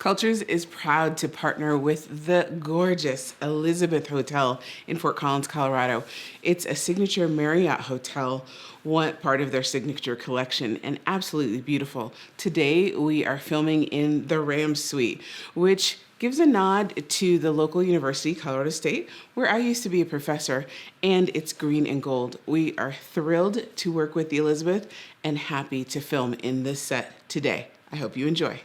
Cultures is proud to partner with the gorgeous Elizabeth Hotel in Fort Collins, Colorado. It's a signature Marriott hotel, one part of their signature collection, and absolutely beautiful. Today, we are filming in the Ram Suite, which gives a nod to the local university, Colorado State, where I used to be a professor, and it's green and gold. We are thrilled to work with the Elizabeth and happy to film in this set today. I hope you enjoy.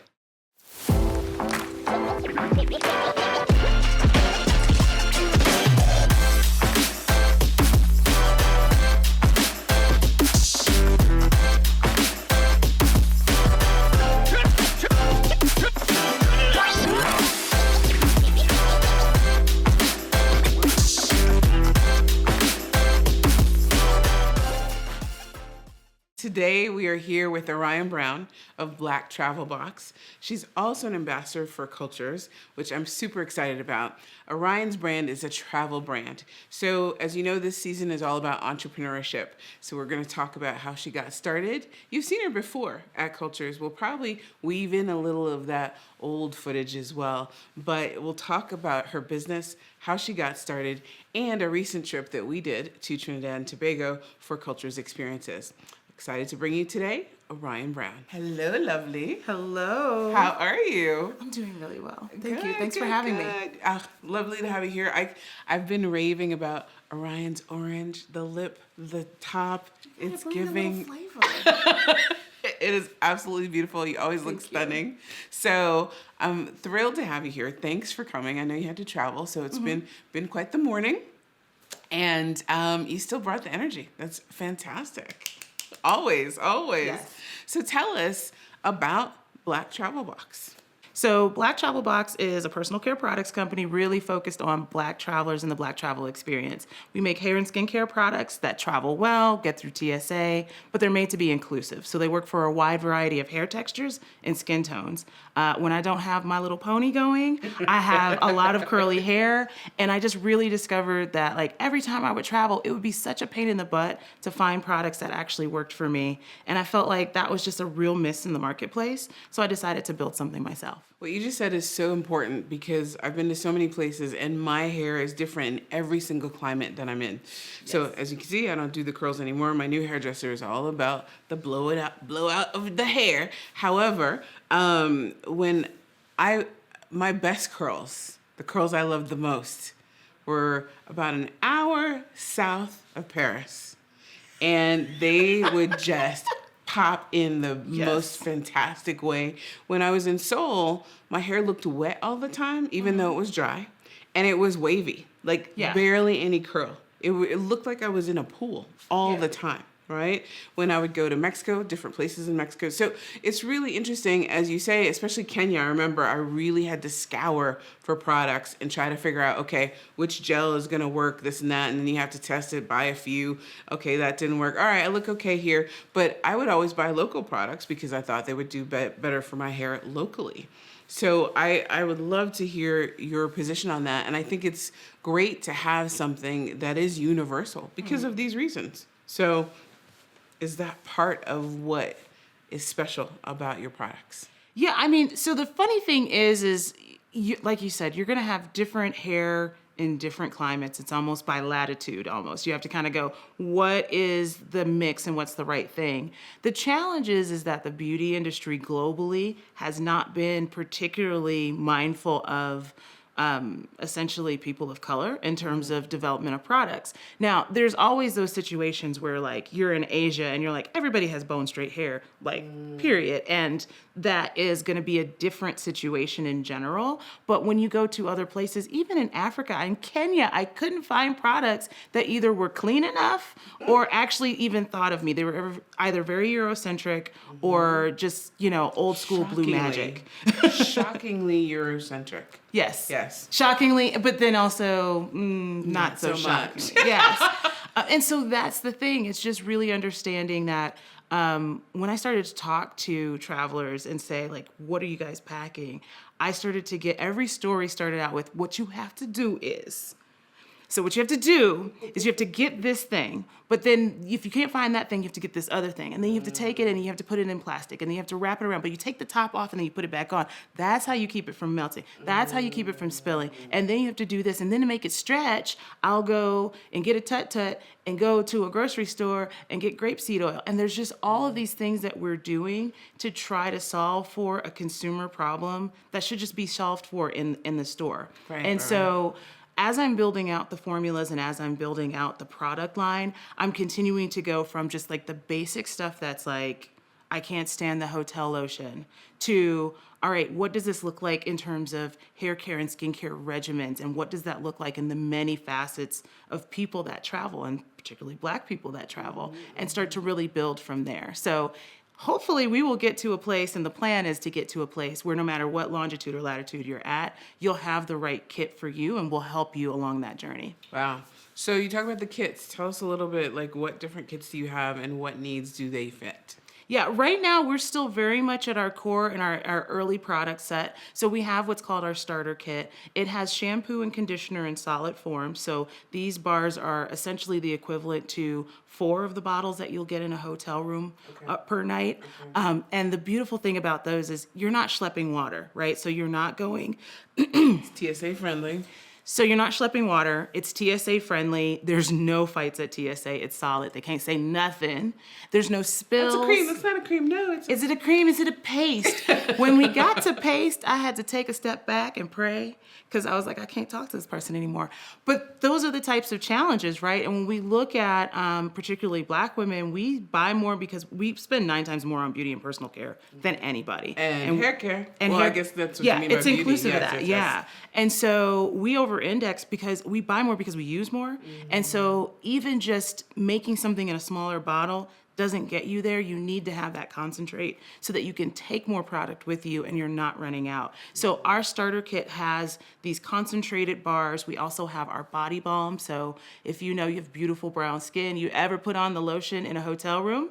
Today, we are here with Orion Brown of Black Travel Box. She's also an ambassador for Cultures, which I'm super excited about. Orion's brand is a travel brand. So as you know, this season is all about entrepreneurship. So we're gonna talk about how she got started. You've seen her before at Cultures. We'll probably weave in a little of that old footage as well, but we'll talk about her business, how she got started, and a recent trip that we did to Trinidad and Tobago for Cultures experiences. Excited to bring you today, Orion Brown. Hello, lovely. Hello. How are you? I'm doing really well. Thank you. Thanks for having me. Lovely to have you here. I've been raving about Orion's orange, the lip, the top. It's giving. Flavor. It is absolutely beautiful. You always look stunning. So I'm thrilled to have you here. Thanks for coming. I know you had to travel, so it's been quite the morning. And you still brought the energy. That's fantastic. Always. Yes. So tell us about Black Travel Box. So Black Travel Box is a personal care products company really focused on Black travelers and the Black travel experience. We make hair and skincare products that travel well, get through TSA, but they're made to be inclusive. So they work for a wide variety of hair textures and skin tones. When I don't have My Little Pony going, I have a lot of curly hair, and I just really discovered that like every time I would travel, it would be such a pain in the butt to find products that actually worked for me. And I felt like that was just a real miss in the marketplace. So I decided to build something myself. What you just said is so important because I've been to so many places and my hair is different in every single climate that I'm in. Yes. So as you can see, I don't do the curls anymore. My new hairdresser is all about the blowout of the hair. However, my best curls, the curls I loved the most, were about an hour south of Paris. And they would just pop in the most fantastic way. When I was in Seoul, my hair looked wet all the time, even though it was dry, and it was wavy, like barely any curl. It looked like I was in a pool all the time, right? When I would go to Mexico, different places in Mexico. So it's really interesting, as you say, especially Kenya. I remember I really had to scour for products and try to figure out, okay, which gel is gonna work, this and that, and then you have to test it, buy a few. Okay, that didn't work. All right, I look okay here. But I would always buy local products because I thought they would do better for my hair locally. So I would love to hear your position on that. And I think it's great to have something that is universal because of these reasons. So is that part of what is special about your products? Yeah, I mean, so the funny thing is you, like you said, you're going to have different hair in different climates. It's almost by latitude almost. You have to kind of go, what is the mix and what's the right thing? The challenge is that the beauty industry globally has not been particularly mindful of essentially people of color in terms of development of products. Now, there's always those situations where like you're in Asia and you're like, everybody has bone straight hair, like period. And that is going to be a different situation in general. But when you go to other places, even in Africa and Kenya, I couldn't find products that either were clean enough or actually even thought of me. They were either very Eurocentric or just, you know, old school blue magic. Shockingly Eurocentric. Yes. Yes. Shockingly, but then also not so shocking. Yes. And so that's the thing. It's just really understanding that when I started to talk to travelers and say, like, what are you guys packing? I started to get, every story started out with, what you have to do is. So what you have to do is you have to get this thing, but then if you can't find that thing, you have to get this other thing. And then you have to take it and you have to put it in plastic and then you have to wrap it around, but you take the top off and then you put it back on. That's how you keep it from melting. That's how you keep it from spilling. And then you have to do this. And then to make it stretch, I'll go and get a tut-tut and go to a grocery store and get grapeseed oil. And there's just all of these things that we're doing to try to solve for a consumer problem that should just be solved for in the store. And so as I'm building out the formulas and as I'm building out the product line, I'm continuing to go from just like the basic stuff that's like, I can't stand the hotel lotion, to, all right, what does this look like in terms of hair care and skincare regimens? And what does that look like in the many facets of people that travel, and particularly Black people that travel, and start to really build from there. So hopefully we will get to a place, and the plan is to get to a place where no matter what longitude or latitude you're at, you'll have the right kit for you and we'll help you along that journey. Wow. So you talk about the kits. Tell us a little bit, like, what different kits do you have and what needs do they fit? Yeah, right now we're still very much at our core in our early product set. So we have what's called our starter kit. It has shampoo and conditioner in solid form. So these bars are essentially the equivalent to 4 of the bottles that you'll get in a hotel room per night. And the beautiful thing about those is you're not schlepping water, right? So you're not going... It's TSA friendly. So you're not schlepping water. It's TSA friendly. There's no fights at TSA. It's solid. They can't say nothing. There's no spills. That's a cream. That's not a cream. No, it's. Is it a cream? Is it a paste? When we got to paste, I had to take a step back and pray because I was like, I can't talk to this person anymore. But those are the types of challenges, right? And when we look at particularly Black women, we buy more because we spend 9 times more on beauty and personal care than anybody. And hair care. And well, hair, I guess that's what you mean by it's beauty. inclusive of Yes, that. yes, Yeah. yes. And so we over-index because we buy more because we use more. And so even just making something in a smaller bottle doesn't get you there. You need to have that concentrate so that you can take more product with you and you're not running out. So our starter kit has these concentrated bars. We also have our body balm. So if you know you have beautiful brown skin, you ever put on the lotion in a hotel room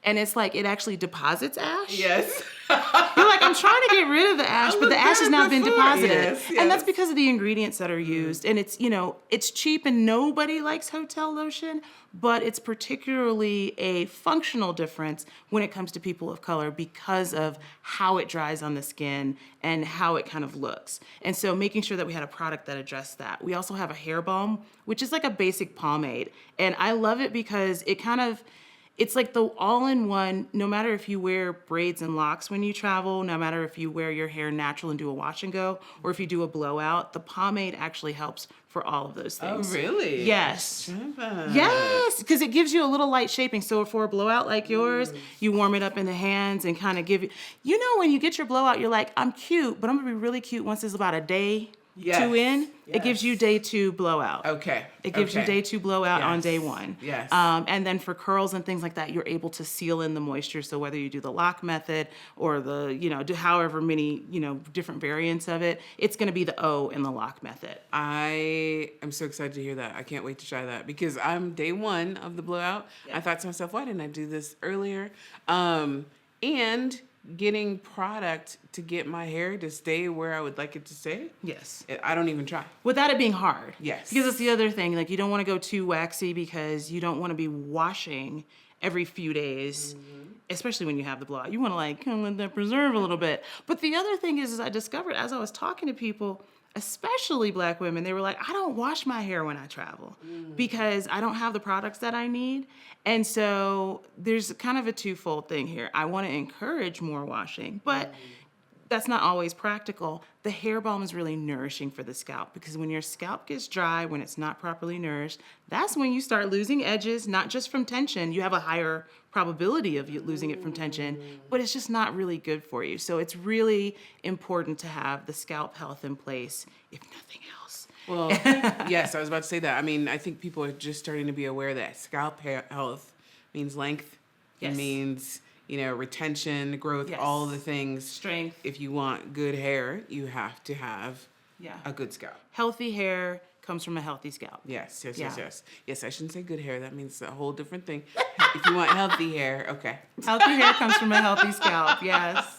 and it's like it actually deposits ash. Yes. You're like, I'm trying to get rid of the ash, but the ash has now been deposited. Yes, yes. And that's because of the ingredients that are used. And it's, you know, it's cheap and nobody likes hotel lotion, but it's particularly a functional difference when it comes to people of color because of how it dries on the skin and how it kind of looks. And so making sure that we had a product that addressed that. We also have a hair balm, which is like a basic pomade. And I love it because it kind of, it's like the all-in-one, no matter if you wear braids and locks when you travel, no matter if you wear your hair natural and do a wash and go, or if you do a blowout, the pomade actually helps for all of those things. Oh, really? Yes. Yes, because it gives you a little light shaping. So for a blowout like yours, you warm it up in the hands and kind of give it, you know, when you get your blowout, you're like, I'm cute, but I'm gonna be really cute once it's about a day, 2 in. It gives you day 2 blowout. Okay. It gives you day 2 blowout on day Yes. 1. Yes. And then for curls and things like that, you're able to seal in the moisture. So whether you do the lock method or the, you know, do however many, you know, different variants of it, it's going to be the O in the lock method. I am so excited to hear that. I can't wait to try that because I'm day 1 of the blowout. Yeah. I thought to myself, why didn't I do this earlier? And getting product to get my hair to stay where I would like it to stay. Yes. I don't even try. Without it being hard. Yes. Because that's the other thing. Like, you don't want to go too waxy because you don't want to be washing every few days, especially when you have the blowout. You want to, like, kind of let that preserve a little bit. But the other thing is I discovered as I was talking to people, especially Black women, they were like, I don't wash my hair when I travel because I don't have the products that I need. And so there's kind of a twofold thing here. I want to encourage more washing, but that's not always practical. The hair balm is really nourishing for the scalp because when your scalp gets dry, when it's not properly nourished, that's when you start losing edges, not just from tension. You have a higher probability of you losing it from tension, but it's just not really good for you. So it's really important to have the scalp health in place, if nothing else. Well, yes, I was about to say that. I mean, I think people are just starting to be aware that scalp health means length. Yes. It means, you know, retention, growth, Yes. all the things. Strength. If you want good hair, you have to have a good scalp. Healthy hair comes from a healthy scalp. Yes, yes, Yeah. yes, yes. Yes, I shouldn't say good hair. That means a whole different thing. If you want healthy hair, okay. Healthy hair comes from a healthy scalp, yes.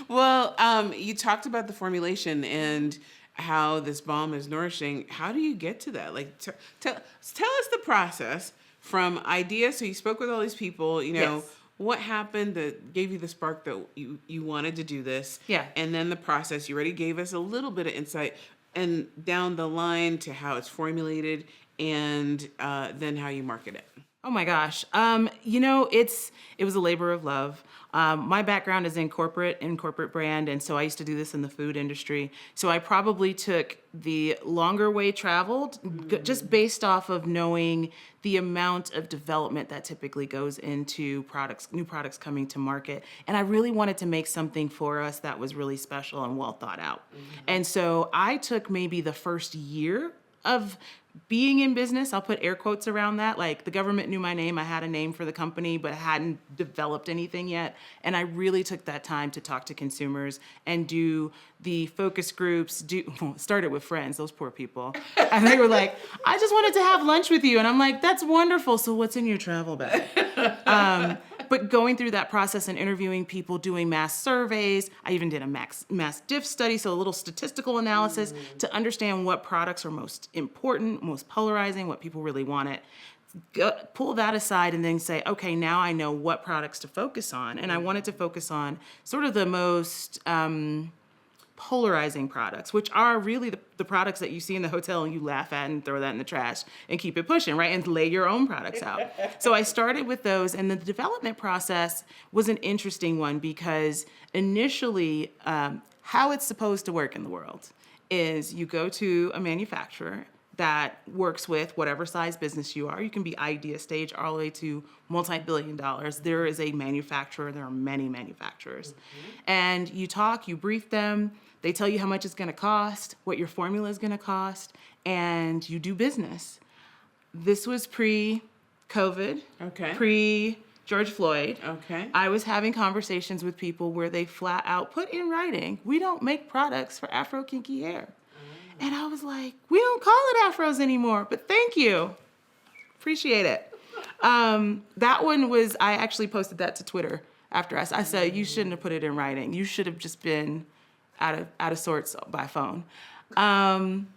Well, you talked about the formulation, and how this balm is nourishing. How do you get to that? Like, tell us the process from idea. So you spoke with all these people, Yes. what happened that gave you the spark that you wanted to do this? Yeah. And then the process, you already gave us a little bit of insight, and down the line to how it's formulated, and then how you market it. Oh my gosh. It was a labor of love. My background is in corporate brand, and so I used to do this in the food industry. So I probably took the longer way traveled, just based off of knowing the amount of development that typically goes into new products coming to market. And I really wanted to make something for us that was really special and well thought out. And so I took maybe the first year of being in business, I'll put air quotes around that. Like, the government knew my name. I had a name for the company, but hadn't developed anything yet. And I really took that time to talk to consumers and do the focus groups, started with friends, those poor people. And they were like, I just wanted to have lunch with you. And I'm like, that's wonderful. So what's in your travel bag? But going through that process and interviewing people, doing mass surveys, I even did a mass diff study, so a little statistical analysis to understand what products are most important, most polarizing, what people really wanted. Pull that aside and then say, okay, now I know what products to focus on. And I wanted to focus on sort of the most polarizing products, which are really the products that you see in the hotel and you laugh at and throw that in the trash and keep it pushing, right? And lay your own products out. So I started with those, and the development process was an interesting one because initially, how it's supposed to work in the world is you go to a manufacturer that works with whatever size business you are. You can be idea stage all the way to multi-billion dollars. There is a manufacturer. There are many manufacturers. And you talk, you brief them. They tell you how much it's going to cost, what your formula is going to cost, and you do business. This was pre-COVID, Okay. pre-George Floyd. Okay. I was having conversations with people where they flat out put in writing, we don't make products for Afro kinky hair. And I was like, we don't call it afros anymore, but thank you. Appreciate it. That one was, I actually posted that to Twitter after I said, you shouldn't have put it in writing. You should have just been out of sorts by phone. And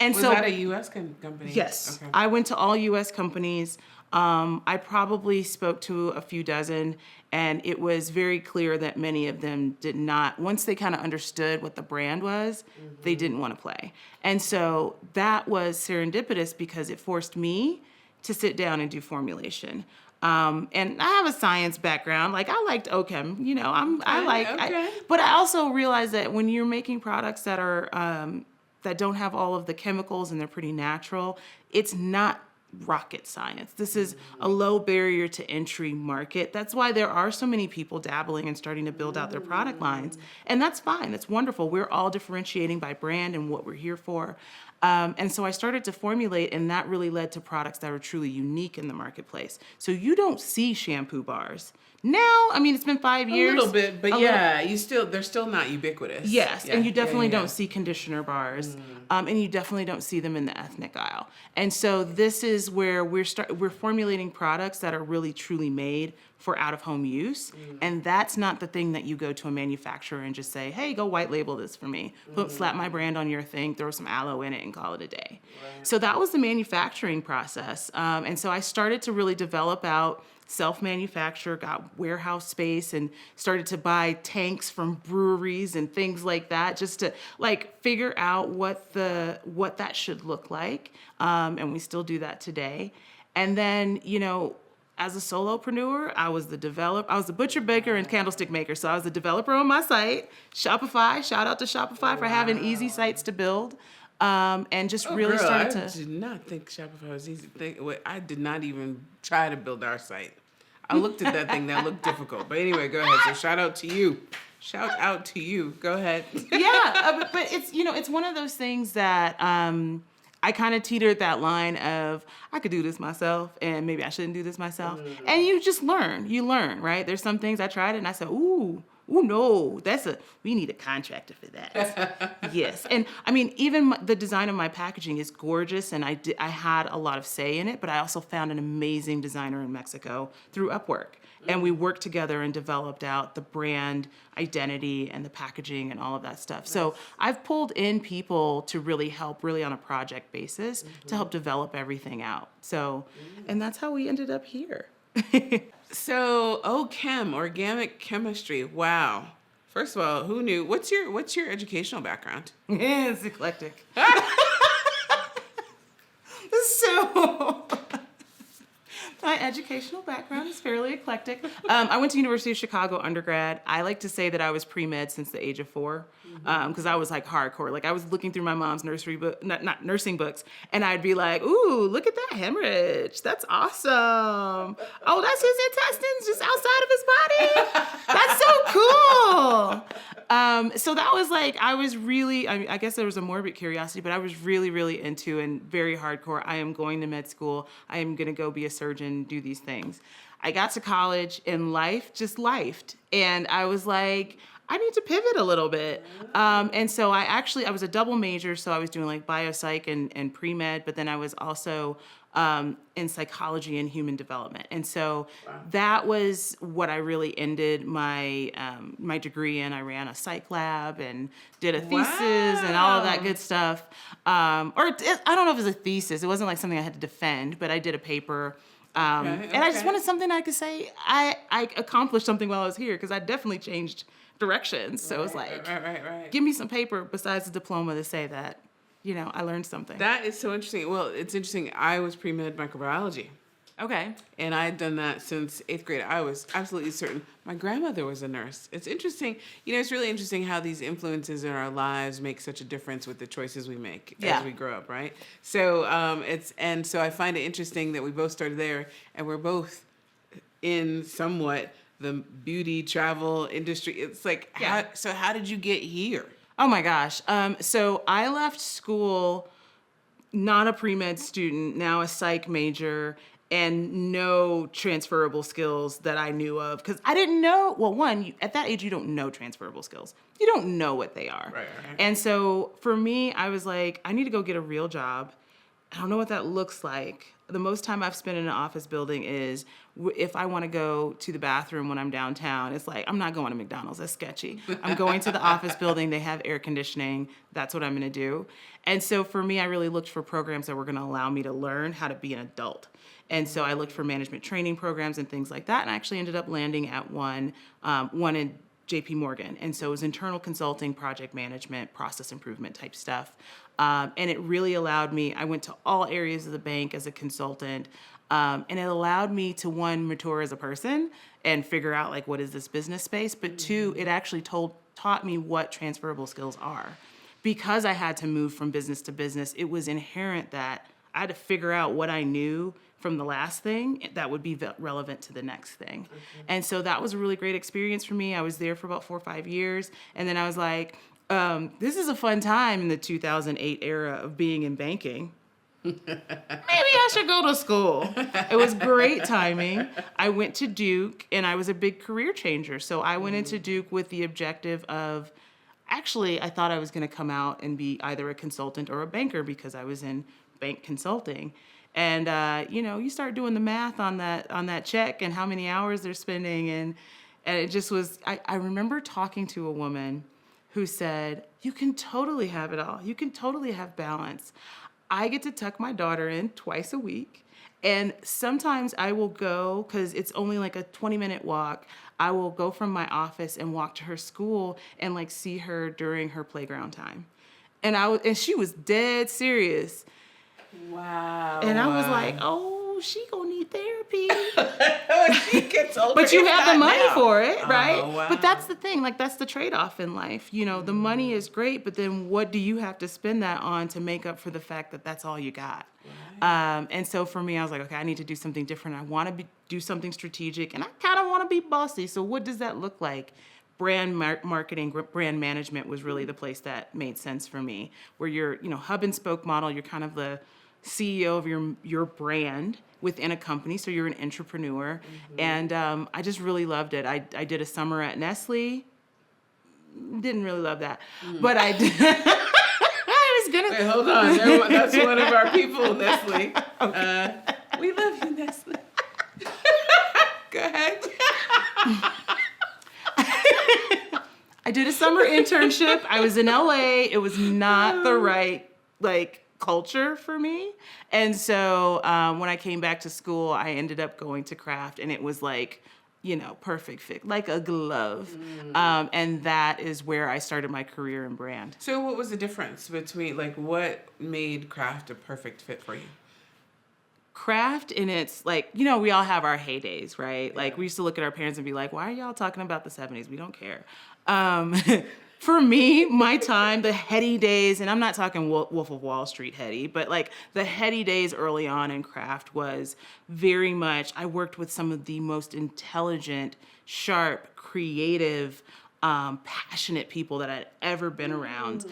Was so that a U.S. company? yes, Okay. I went to all U.S. companies. I probably spoke to a few dozen, and it was very clear that many of them did not, once they kind of understood what the brand was, they didn't want to play. And so that was serendipitous because it forced me to sit down and do formulation. And I have a science background. Like, I liked OChem, but I also realized that when you're making products that are, that don't have all of the chemicals and they're pretty natural, it's not rocket science. This is a low barrier to entry market. That's why there are so many people dabbling and starting to build out their product lines. And that's fine. That's wonderful. We're all differentiating by brand and what we're here for. And so I started to formulate, and that really led to products that are truly unique in the marketplace. So you don't see shampoo bars. Now, I mean, it's been 5 years. A little bit, but they're still not ubiquitous. Yes, Yeah, and you definitely yeah. don't see conditioner bars, and you definitely don't see them in the ethnic aisle. And so this is where we're formulating products that are really truly made for out-of-home use, and that's not the thing that you go to a manufacturer and just say, hey, go white label this for me, slap my brand on your thing, throw some aloe in it, and call it a day. Right. So that was the manufacturing process, and so I started to really develop out self-manufacture, got warehouse space, and started to buy tanks from breweries and things like that, just to like figure out what that should look like. And we still do that today. And then, as a solopreneur, I was the butcher, baker, and candlestick maker. So I was the developer on my site, Shopify. Shout out to Shopify for having easy sites to build. And just really started to. I did not think Shopify was easy. I did not even try to build our site. I looked at that thing. That looked difficult. But anyway, go ahead. So shout out to you. Go ahead. Yeah, but it's it's one of those things that I kind of teetered that line of I could do this myself, and maybe I shouldn't do this myself. And you just learn. You learn, right? There's some things I tried and I said, ooh, no, we need a contractor for that. Yes. And I mean, even the design of my packaging is gorgeous, and I had a lot of say in it, but I also found an amazing designer in Mexico through Upwork. And we worked together and developed out the brand identity and the packaging and all of that stuff. Nice. So I've pulled in people to really help, really on a project basis, to help develop everything out. So, and that's how we ended up here. So, OChem, organic chemistry. Wow. First of all, who knew? What's your educational background? It's eclectic. So my educational background is fairly eclectic. I went to University of Chicago undergrad. I like to say that I was pre-med since the age of 4, because I was like hardcore. Like I was looking through my mom's nursery book, not nursing books, and I'd be like, "Ooh, look at that hemorrhage! That's awesome! Oh, that's his intestines just outside of his body. That's so cool." So that was like, I was really, I guess there was a morbid curiosity, but I was really, really into and very hardcore. I am going to med school. I am going to go be a surgeon, do these things. I got to college and life just lifed. And I was like, I need to pivot a little bit. And so I was a double major. So I was doing like biopsych and pre-med, but then I was also in psychology and human development. And so that was what I really ended my my degree in. I ran a psych lab and did a thesis and all of that good stuff. I don't know if it was a thesis. It wasn't like something I had to defend, but I did a paper. And I just wanted something I could say I accomplished something while I was here, because I definitely changed directions. So it was like, give me some paper besides the diploma to say that, I learned something. That is so interesting. Well, it's interesting. I was pre-med microbiology. Okay. And I had done that since 8th grade. I was absolutely certain. My grandmother was a nurse. It's interesting. It's really interesting how these influences in our lives make such a difference with the choices we make as we grow up, right? So so I find it interesting that we both started there, and we're both in somewhat the beauty travel industry. It's like, how did you get here? Oh my gosh. So I left school, not a pre-med student, now a psych major, and no transferable skills that I knew of. Because I didn't know, at that age, you don't know transferable skills. You don't know what they are. Right. And so for me, I was like, I need to go get a real job. I don't know what that looks like. The most time I've spent in an office building is if I want to go to the bathroom when I'm downtown. It's like, I'm not going to McDonald's. That's sketchy. I'm going to the office building. They have air conditioning. That's what I'm going to do. And so for me, I really looked for programs that were going to allow me to learn how to be an adult. And so I looked for management training programs and things like that. And I actually ended up landing at one in JP Morgan. And so it was internal consulting, project management, process improvement type stuff. And it really allowed me, I went to all areas of the bank as a consultant. And it allowed me to, one, mature as a person and figure out like, what is this business space? But two, it actually taught me what transferable skills are. Because I had to move from business to business, it was inherent that I had to figure out what I knew from the last thing that would be relevant to the next thing. And so that was a really great experience for me. I was there for about 4 or 5 years. And then I was like, this is a fun time in the 2008 era of being in banking. Maybe I should go to school. It was great timing. I went to Duke, and I was a big career changer. So I went into Duke with the objective of, actually, I thought I was going to come out and be either a consultant or a banker, because I was in bank consulting. And, you start doing the math on that check and how many hours they're spending. And it just was, I remember talking to a woman who said, you can totally have it all. You can totally have balance. I get to tuck my daughter in twice a week. And sometimes I will go, because it's only like a 20-minute walk, I will go from my office and walk to her school and like see her during her playground time. And she was dead serious. Wow. And I was like, oh, she gonna need therapy. She gets older. But you have the money now. For it, right? Oh, wow. But that's the thing, like that's the trade-off in life. The money is great, but then what do you have to spend that on to make up for the fact that that's all you got? Right. And so for me, I was like, okay, I need to do something different. I want to do something strategic, and I kind of want to be bossy. So what does that look like? Brand marketing, brand management was really the place that made sense for me, where you're, hub and spoke model. You're kind of the CEO of your brand within a company, so you're an entrepreneur. And I just really loved it. I did a summer at Nestle. Didn't really love that, but I did. I was gonna. Wait, hold on. That's one of our people, Nestle. Okay. We love you, Nestle. Go ahead. I did a summer internship. I was in LA. It was not the right culture for me. And so when I came back to school, I ended up going to craft, and it was perfect fit, like a glove. And that is where I started my career in brand. So what was the difference between, what made craft a perfect fit for you? Craft, and it's we all have our heydays, right? Yeah. We used to look at our parents and be like, why are y'all talking about the 70s? We don't care. For me, my time, the heady days, and I'm not talking Wolf of Wall Street heady, but the heady days early on in craft was very much, I worked with some of the most intelligent, sharp, creative, passionate people that I'd ever been around.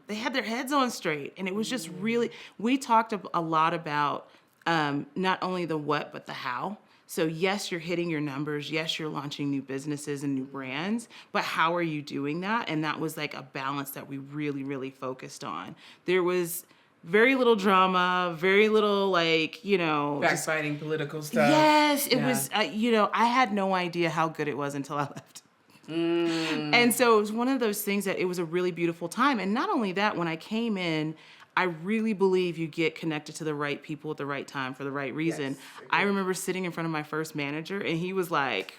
They had their heads on straight, and it was just really, we talked a lot about not only the what, but the how. So yes, you're hitting your numbers. Yes, you're launching new businesses and new brands, but how are you doing that? And that was a balance that we really, really focused on. There was very little drama, very little Backbiting, political stuff. Yes, it was, I had no idea how good it was until I left. And so it was one of those things that it was a really beautiful time. And not only that, when I came in, I really believe you get connected to the right people at the right time for the right reason. Yes, I remember sitting in front of my first manager, and he was like,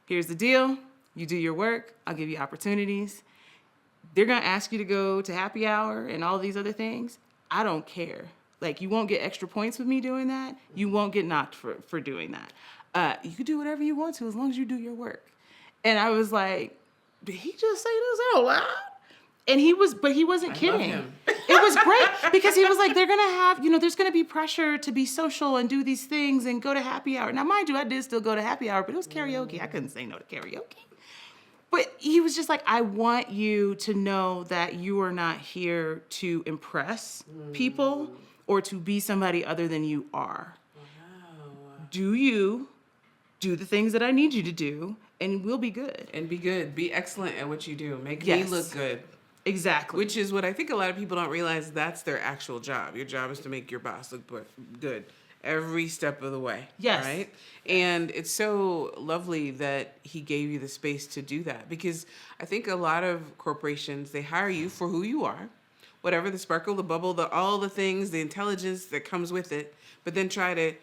here's the deal. You do your work. I'll give you opportunities. They're going to ask you to go to happy hour and all these other things. I don't care. You won't get extra points with me doing that. You won't get knocked for doing that. You can do whatever you want to as long as you do your work. And I was like, did he just say this out loud? And he wasn't kidding. Love him. It was great because he was like, they're going to have, there's going to be pressure to be social and do these things and go to happy hour. Now, mind you, I did still go to happy hour, but it was karaoke. I couldn't say no to karaoke. But he was just like, I want you to know that you are not here to impress people or to be somebody other than you are. Wow. Do the things that I need you to do, and we'll be good. And be good. Be excellent at what you do. Make Yes. me look good. Exactly. Which is what I think a lot of people don't realize. That's their actual job. Your job is to make your boss look good every step of the way. Yes. Right? And it's so lovely that he gave you the space to do that, because I think a lot of corporations, they hire you for who you are, whatever the sparkle, the bubble, all the things, the intelligence that comes with it, but then try to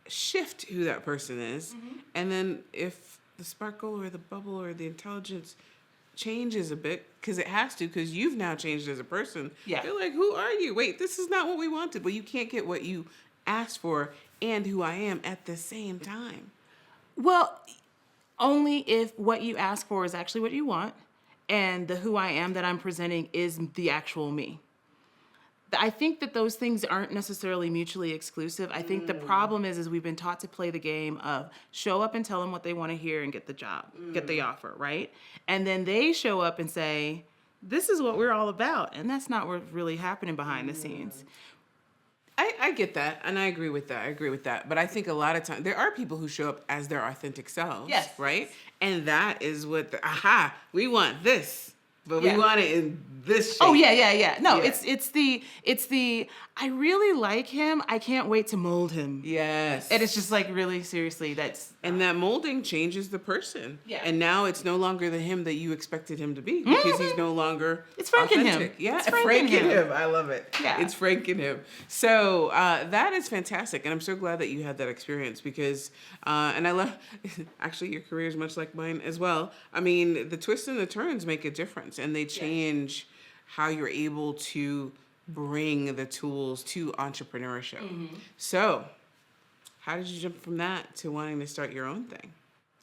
shift who that person is. And then if the sparkle or the bubble or the intelligence changes a bit, because it has to, because you've now changed as a person. Yeah. They're like, who are you? Wait, this is not what we wanted. Well, you can't get what you asked for and who I am at the same time. Well, only if what you ask for is actually what you want, and the who I am that I'm presenting is the actual me. I think that those things aren't necessarily mutually exclusive. I think the problem is we've been taught to play the game of show up and tell them what they want to hear and get the job, get the offer, right? And then they show up and say, this is what we're all about. And that's not what's really happening behind the scenes. I get that, and I agree with that. But I think a lot of times there are people who show up as their authentic selves, Yes. right? And that is what we want this, but Yeah. we want it in this shape. Oh, yeah. No, Yeah. it's the, I really like him. I can't wait to mold him. Yes. And it's just really, seriously, And that molding changes the person. Yeah. And now it's no longer the him that you expected him to be, because he's no longer It's Franken authentic. him. Yeah, It's Franken him. I love it. Yeah. It's Franken him. So that is fantastic. And I'm so glad that you had that experience, because, and I love, actually your career is much like mine as well. I mean, the twists and the turns make a difference, and they change how you're able to bring the tools to entrepreneurship. So how did you jump from that to wanting to start your own thing?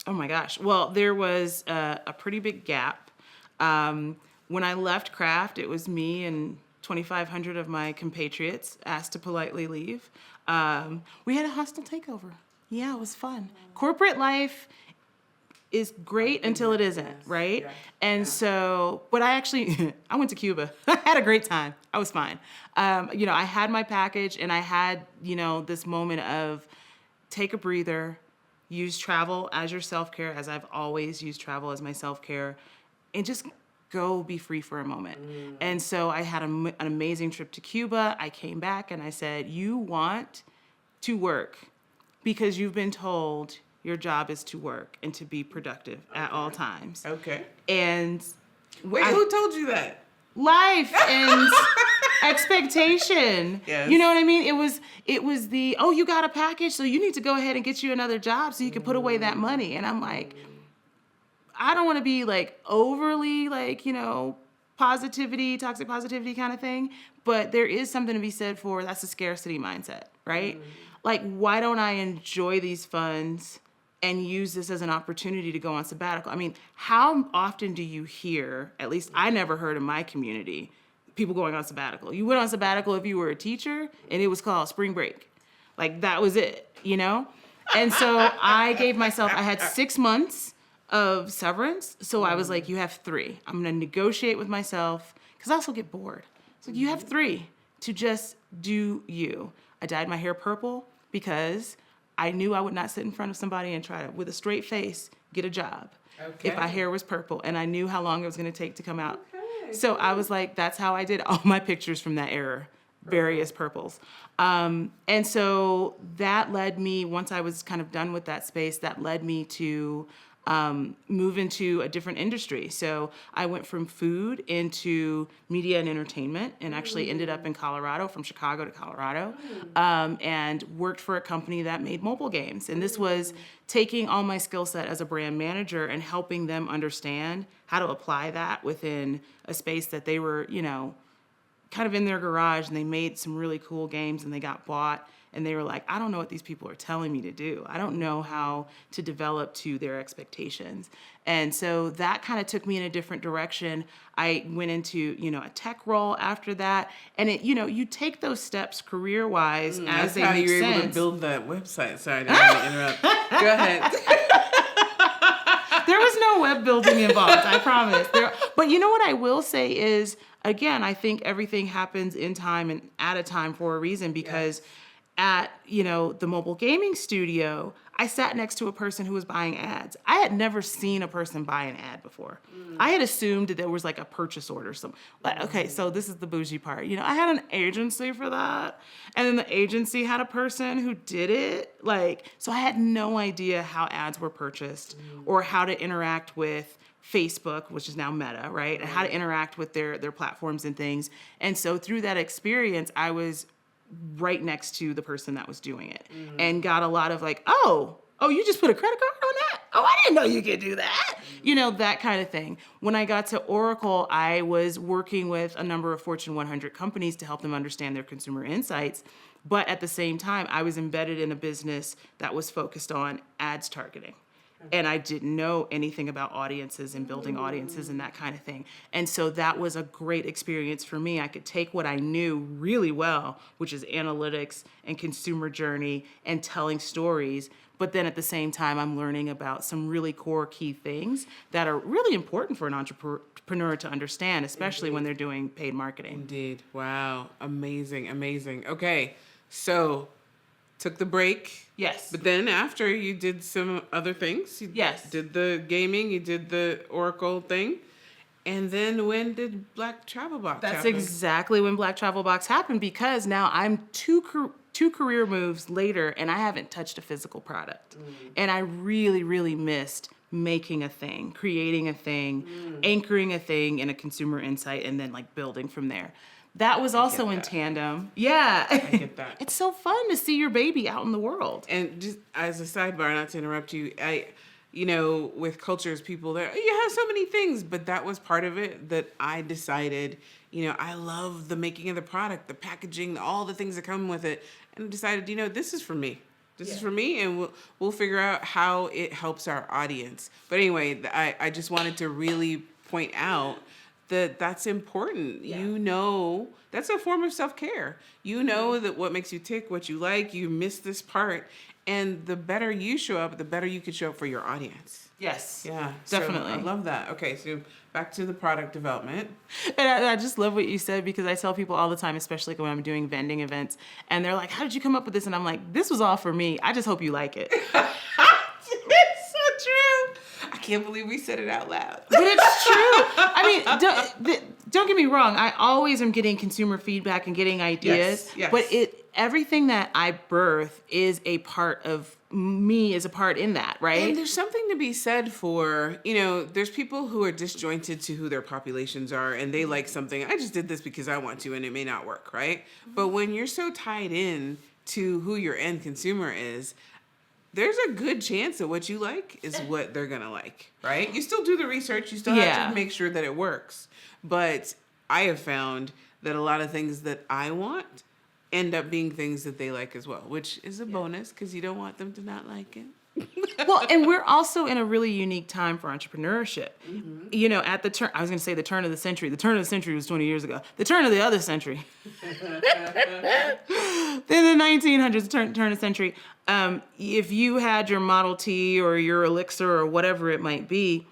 Oh my gosh. Well, there was a pretty big gap. When I left craft, it was me and 2,500 of my compatriots asked to politely leave. We had a hostile takeover. Yeah, it was fun. Corporate life is great until it isn't, right? Yeah. And so, but I actually, I went to Cuba. I had a great time. I was fine. I had my package, and I had, this moment of take a breather, use travel as your self-care, as I've always used travel as my self-care, and just go be free for a moment. And so I had an amazing trip to Cuba. I came back and I said, you want to work because you've been told Your job is to work and to be productive at all times. Okay. And Wait, who told you that? life and expectation. Yes. You know what I mean? It was the, oh, you got a package, so you need to go ahead and get you another job so you can put away that money. And I'm like, I don't want to be like overly like, toxic positivity kind of thing. But there is something to be said for that's a scarcity mindset, right? Like, why don't I enjoy these funds and use this as an opportunity to go on sabbatical? I mean, how often do you hear, at least I never heard in my community, people going on sabbatical? You went on sabbatical if you were a teacher and it was called spring break. Like, that was it, And so I gave myself, I had 6 months of severance. So I was like, you have 3. I'm going to negotiate with myself because I also get bored. So you have 3 to just do you. I dyed my hair purple because I knew I would not sit in front of somebody and try to, with a straight face, get a job if my hair was purple. And I knew how long it was going to take to come out. Okay. So I was like, that's how I did all my pictures from that era, various purples. And so that led me, once I was kind of done with that space, that led me to move into a different industry. So I went from food into media and entertainment and actually ended up in Colorado, from Chicago to Colorado, and worked for a company that made mobile games. And this was taking all my skill set as a brand manager and helping them understand how to apply that within a space that they were, kind of in their garage, and they made some really cool games and they got bought. And they were like, I don't know what these people are telling me to do. I don't know how to develop to their expectations. And so that kind of took me in a different direction. I went into, a tech role after that. And it, you take those steps career-wise as they make sense. That's how you were able to build that website. Sorry, I didn't mean to interrupt. Go ahead. There was no web building involved, I promise. But you know what I will say is, again, I think everything happens in time and at a time for a reason, because at, the mobile gaming studio, I sat next to a person who was buying ads. I had never seen a person buy an ad before. I had assumed that there was like a purchase order. Okay, so this is the bougie part. I had an agency for that. And then the agency had a person who did it. So I had no idea how ads were purchased or how to interact with Facebook, which is now Meta, right? And how to interact with their platforms and things. And so through that experience, I was right next to the person that was doing it and got a lot of like, oh, you just put a credit card on that? Oh, I didn't know you could do that. That kind of thing. When I got to Oracle, I was working with a number of Fortune 100 companies to help them understand their consumer insights. But at the same time, I was embedded in a business that was focused on ads targeting. And I didn't know anything about audiences and building audiences and that kind of thing. And so that was a great experience for me. I could take what I knew really well, which is analytics and consumer journey and telling stories. But then at the same time, I'm learning about some really core key things that are really important for an entrepreneur to understand, especially when they're doing paid marketing. Indeed. Wow. Amazing. Amazing. Okay. So took the break. Yes. But then after you did some other things. You did the gaming, you did the Oracle thing. And then when did Black Travel Box happen? That's exactly when Black Travel Box happened, because now I'm two career moves later and I haven't touched a physical product. And I really, really missed making a thing, creating a thing, anchoring a thing in a consumer insight, and then like building from there. That was also in tandem. Yeah. I get that. It's so fun to see your baby out in the world. And just as a sidebar, not to interrupt you, with cultures, people there, you have so many things, but that was part of it that I decided, I love the making of the product, the packaging, all the things that come with it, and decided, this is for me. This is for me, and we'll figure out how it helps our audience. But anyway, I just wanted to really point out that's important. Yeah. That's a form of self-care. That what makes you tick, what you like, you miss this part. And the better you show up, the better you can show up for your audience. Yes. Yeah. Definitely. So I love that. Okay, so back to the product development. And I just love what you said, because I tell people all the time, especially when I'm doing vending events, and they're like, how did you come up with this? And I'm like, this was all for me. I just hope you like it. It's so true. I can't believe we said it out loud. But it's true. I mean, don't get me wrong, I always am getting consumer feedback and getting ideas, Yes. but everything that I birth is a part of me, is a part in that, right? And there's something to be said for, there's people who are disjointed to who their populations are, and they like something. I just did this because I want to, and it may not work, right? But when you're so tied in to who your end consumer is, there's a good chance that what you like is what they're gonna like, right? You still do the research, you still have to make sure that it works. But I have found that a lot of things that I want end up being things that they like as well, which is a bonus because you don't want them to not like it. Well, and we're also in a really unique time for entrepreneurship. Mm-hmm. At the turn, I was going to say the turn of the century. The turn of the century was 20 years ago. The turn of the other century. Then the 1900s, turn of the century. If you had your Model T or your Elixir or whatever it might be,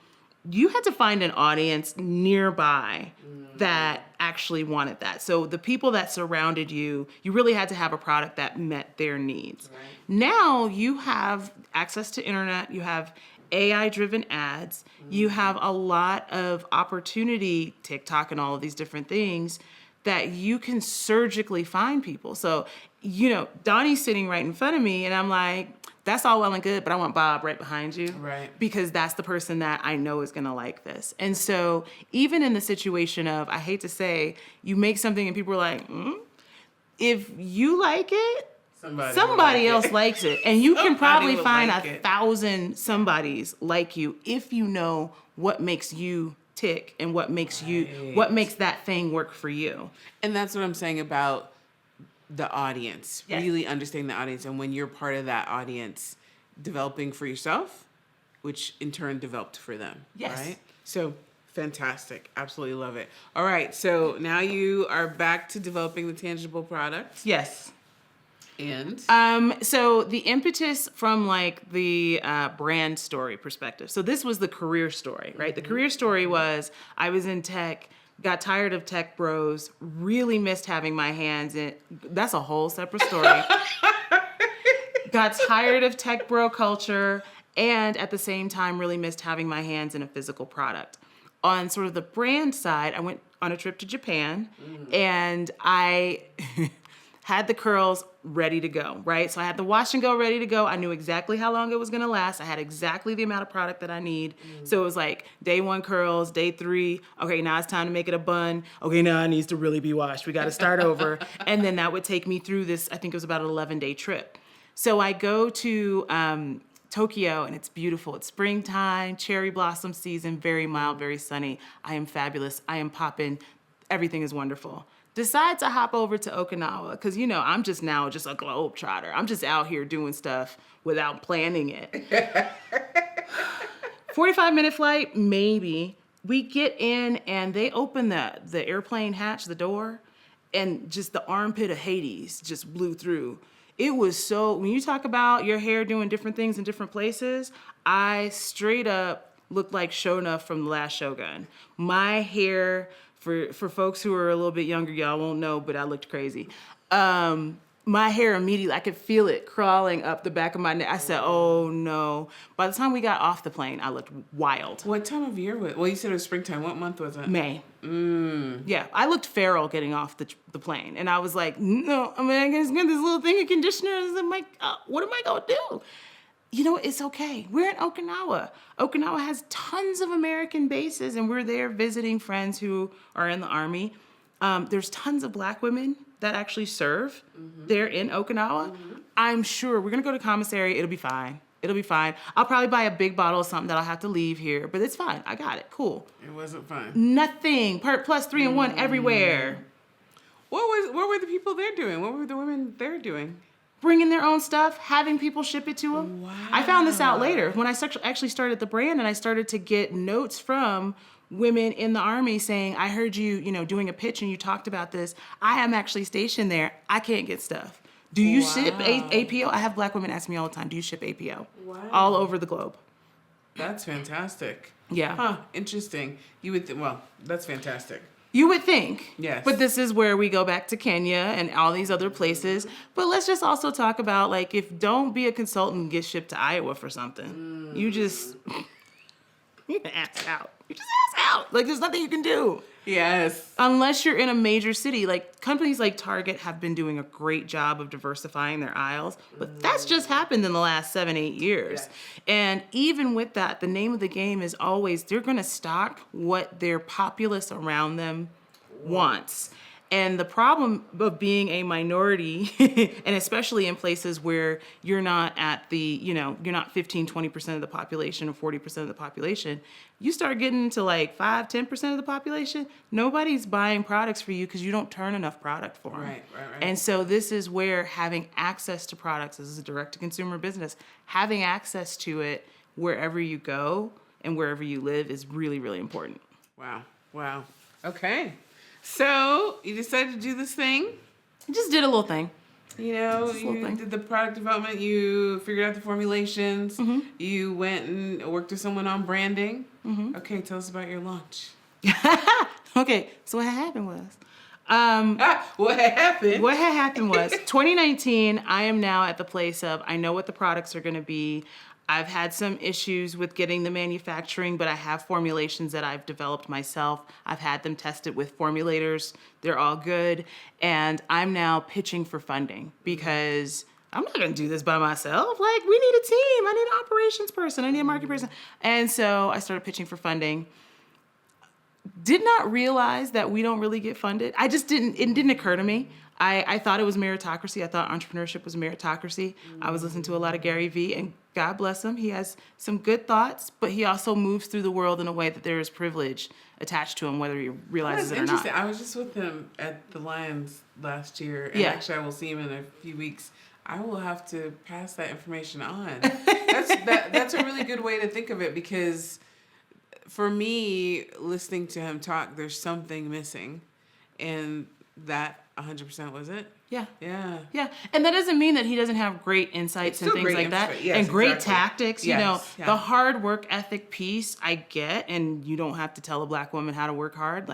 you had to find an audience nearby that actually wanted that. So the people that surrounded you, you really had to have a product that met their needs. Right. Now you have access to internet, you have AI-driven ads, you have a lot of opportunity, TikTok and all of these different things, that you can surgically find people. So, Donnie's sitting right in front of me and I'm like, that's all well and good, but I want Bob right behind you. Right. Because that's the person that I know is going to like this. And so even in the situation of, I hate to say, you make something and people are like, if you like it, somebody else likes it. And you can probably find 1,000 somebodies like you if you know what makes you tick and what makes that thing work for you. And that's what I'm saying about the audience, really understanding the audience, and when you're part of that audience, developing for yourself, which in turn developed for them. Yes. Right? So fantastic. Absolutely love it. All right. So now you are back to developing the tangible product. Yes. And? So the impetus from like the brand story perspective. So this was the career story, right? Mm-hmm. The career story was I was in tech, got tired of tech bros, really missed having my hands in, that's a whole separate story. Got tired of tech bro culture, and at the same time really missed having my hands in a physical product. On sort of the brand side, I went on a trip to Japan, and I had the curls ready to go, right? So I had the wash and go ready to go. I knew exactly how long it was gonna last. I had exactly the amount of product that I need. So it was like day 1 curls, day 3, okay, now it's time to make it a bun. Okay, now it needs to really be washed. We gotta start over. And then that would take me through this, I think it was about an 11-day trip. So I go to Tokyo and it's beautiful. It's springtime, cherry blossom season, very mild, very sunny. I am fabulous. I am popping. Everything is wonderful. Decide to hop over to Okinawa because, I'm just now just a globe trotter. I'm just out here doing stuff without planning it. 45-minute flight, maybe. We get in and they open the airplane hatch, the door, and just the armpit of Hades just blew through. It was so, when you talk about your hair doing different things in different places, I straight up looked like Shona from The Last Shogun. My hair... For folks who are a little bit younger, y'all won't know, but I looked crazy. My hair immediately, I could feel it crawling up the back of my neck. I said, oh no. By the time we got off the plane, I looked wild. What time of year was it? Well, you said it was springtime. What month was it? May. Yeah, I looked feral getting off the plane. And I was like, no, I just get this little thing of conditioner. And I'm like, what am I going to do? It's okay. We're in Okinawa. Okinawa has tons of American bases, and we're there visiting friends who are in the Army. There's tons of Black women that actually serve there in Okinawa. I'm sure we're going to go to commissary. It'll be fine. I'll probably buy a big bottle of something that I'll have to leave here, but it's fine. I got it. Cool. It wasn't fun. Nothing. Plus 3-in-1 everywhere. What were the people there doing? What were the women there doing? Bringing their own stuff, having people ship it to them. Wow. I found this out later when I actually started the brand, and I started to get notes from women in the Army saying, I heard you, doing a pitch and you talked about this. I am actually stationed there. I can't get stuff. Do you ship APO? I have Black women ask me all the time, do you ship APO? Wow. All over the globe. That's fantastic. Yeah. Huh, interesting. You would that's fantastic. You would think. Yes. But this is where we go back to Kenya and all these other places. But let's just also talk about, if don't be a consultant and get shipped to Iowa for something. You just ask out. There's nothing you can do. Yes. Unless you're in a major city, like companies like Target have been doing a great job of diversifying their aisles, but that's just happened in the last 7-8 years. Yes. And even with that, the name of the game is always they're going to stock what their populace around them wants. And the problem of being a minority, and especially in places where you're not at the, you're not 15, 20% of the population or 40% of the population, you start getting to like 5, 10% of the population, nobody's buying products for you because you don't turn enough product for them. Right. And so this is where having access to products, this is a direct-to-consumer business, having access to it wherever you go and wherever you live is really, really important. Wow. Okay. So you decided to do this thing. I just did a little thing. You did the product development. You figured out the formulations. Mm-hmm. You went and worked with someone on branding. Mm-hmm. Okay, tell us about your launch. Okay, so what had happened was... what happened? What had happened was 2019, I am now at the place of I know what the products are going to be. I've had some issues with getting the manufacturing, but I have formulations that I've developed myself. I've had them tested with formulators. They're all good. And I'm now pitching for funding because I'm not going to do this by myself. Like, we need a team. I need an operations person. I need a market person. And so I started pitching for funding. Did not realize that we don't really get funded. It didn't occur to me. I thought it was meritocracy. I thought entrepreneurship was meritocracy. I was listening to a lot of Gary Vee, and God bless him. He has some good thoughts, but he also moves through the world in a way that there is privilege attached to him, whether he realizes it or not. I was just with him at the Lions last year, and actually I will see him in a few weeks. I will have to pass that information on. That's a really good way to think of it, because for me, listening to him talk, there's something missing, and that 100% was it. Yeah. Yeah. And that doesn't mean that he doesn't have great insights and things like that. Yes, and great exactly. tactics. The hard work ethic piece I get, and you don't have to tell a Black woman how to work hard,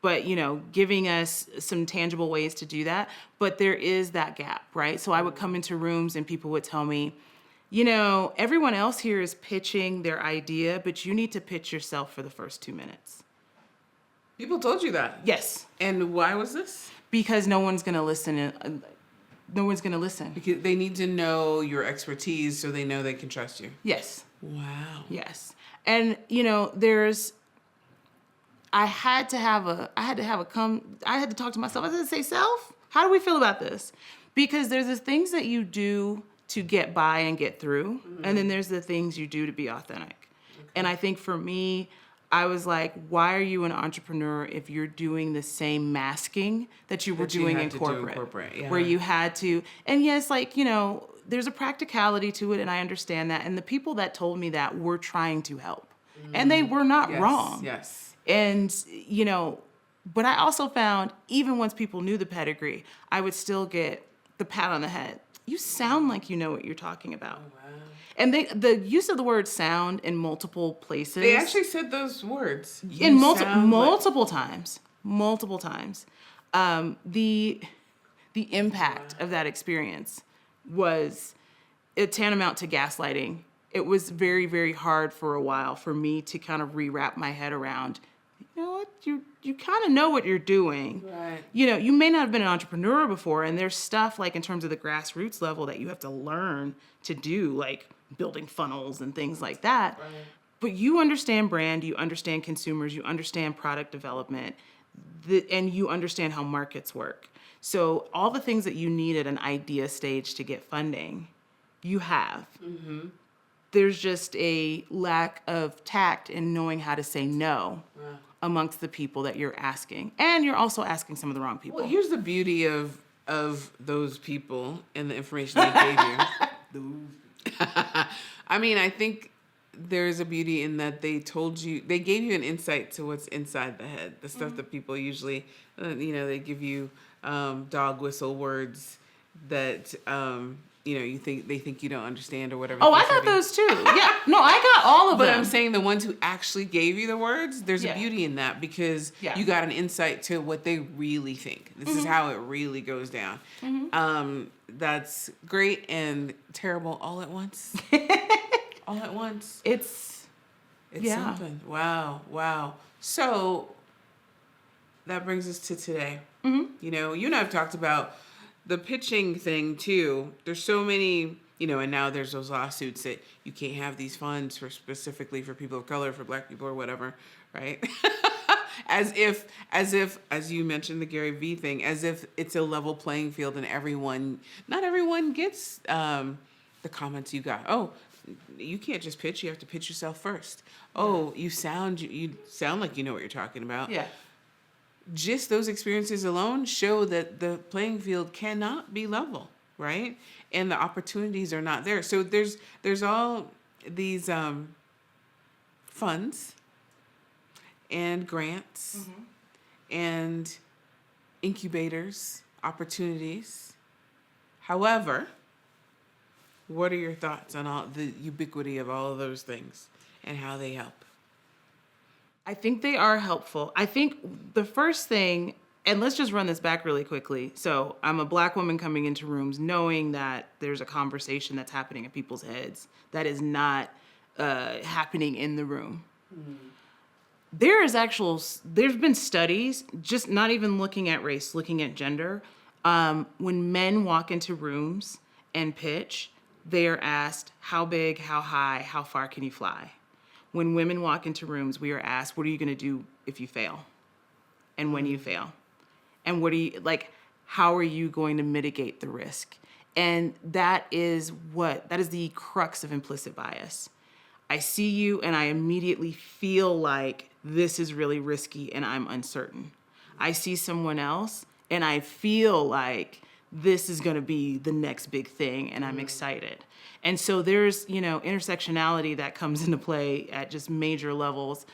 but giving us some tangible ways to do that. But there is that gap, right? So I would come into rooms and people would tell me, everyone else here is pitching their idea, but you need to pitch yourself for the first 2 minutes. People told you that? Yes. And why was this? Because no one's going to listen. No one's going to listen. Because they need to know your expertise so they know they can trust you. Yes. Wow. Yes. And, I had to talk to myself. I had to say, self, how do we feel about this? Because there's the things that you do to get by and get through. Mm-hmm. And then there's the things you do to be authentic. Okay. And I think for me, I was like, why are you an entrepreneur if you're doing the same masking that you were doing in corporate? Where you had to, and yes, there's a practicality to it, and I understand that. And the people that told me that were trying to help. And they were not wrong. Yes. And, but I also found, even once people knew the pedigree, I would still get the pat on the head. You sound like you know what you're talking about. Oh, wow. And the use of the word sound in multiple places. They actually said those words. In multiple times. The impact of that experience was tantamount to gaslighting. It was very, very hard for a while for me to kind of rewrap my head around, what, you kind of know what you're doing. Right. You may not have been an entrepreneur before, and there's stuff in terms of the grassroots level that you have to learn to do, like building funnels and things like that. Right. But you understand brand, you understand consumers, you understand product development, and you understand how markets work. So all the things that you need at an idea stage to get funding, you have. Mm-hmm. There's just a lack of tact in knowing how to say no amongst the people that you're asking. And you're also asking some of the wrong people. Well, here's the beauty of those people and the information they gave you. I mean, I think there's a beauty in that they gave you an insight to what's inside the head. The stuff that people usually, they give you dog whistle words that, they think you don't understand or whatever. Oh, I got those too. Yeah. No, I got all of them. But I'm saying the ones who actually gave you the words, there's a beauty in that because you got an insight to what they really think. This is how it really goes down. Mm-hmm. That's great and terrible all at once. All at once. It's something. Wow. So that brings us to today. You know, you and I have talked about the pitching thing too. There's so many, you know, and now there's those lawsuits that you can't have these funds for specifically for people of color, for black people or whatever, right? as if, as you mentioned, the Gary Vee thing, as if it's a level playing field and not everyone gets the comments you got. Oh, you can't just pitch, you have to pitch yourself first. Oh, you sound like you know what you're talking about. Yeah. Just those experiences alone show that the playing field cannot be level, right? And the opportunities are not there. So there's all these funds and grants and incubators, opportunities. However, what are your thoughts on all the ubiquity of all of those things and how they help? I think they are helpful. I think the first thing, and let's just run this back really quickly. So I'm a black woman coming into rooms knowing that there's a conversation that's happening in people's heads that is not happening in the room. There's been studies, just not even looking at race, looking at gender. When men walk into rooms and pitch, they are asked, how big, how high, how far can you fly? When women walk into rooms, we are asked, what are you going to do if you fail? And when you fail? And how are you going to mitigate the risk? And that is the crux of implicit bias. I see you and I immediately feel like this is really risky and I'm uncertain. I see someone else and I feel like this is going to be the next big thing and I'm excited. And so there's, intersectionality that comes into play at just major levels.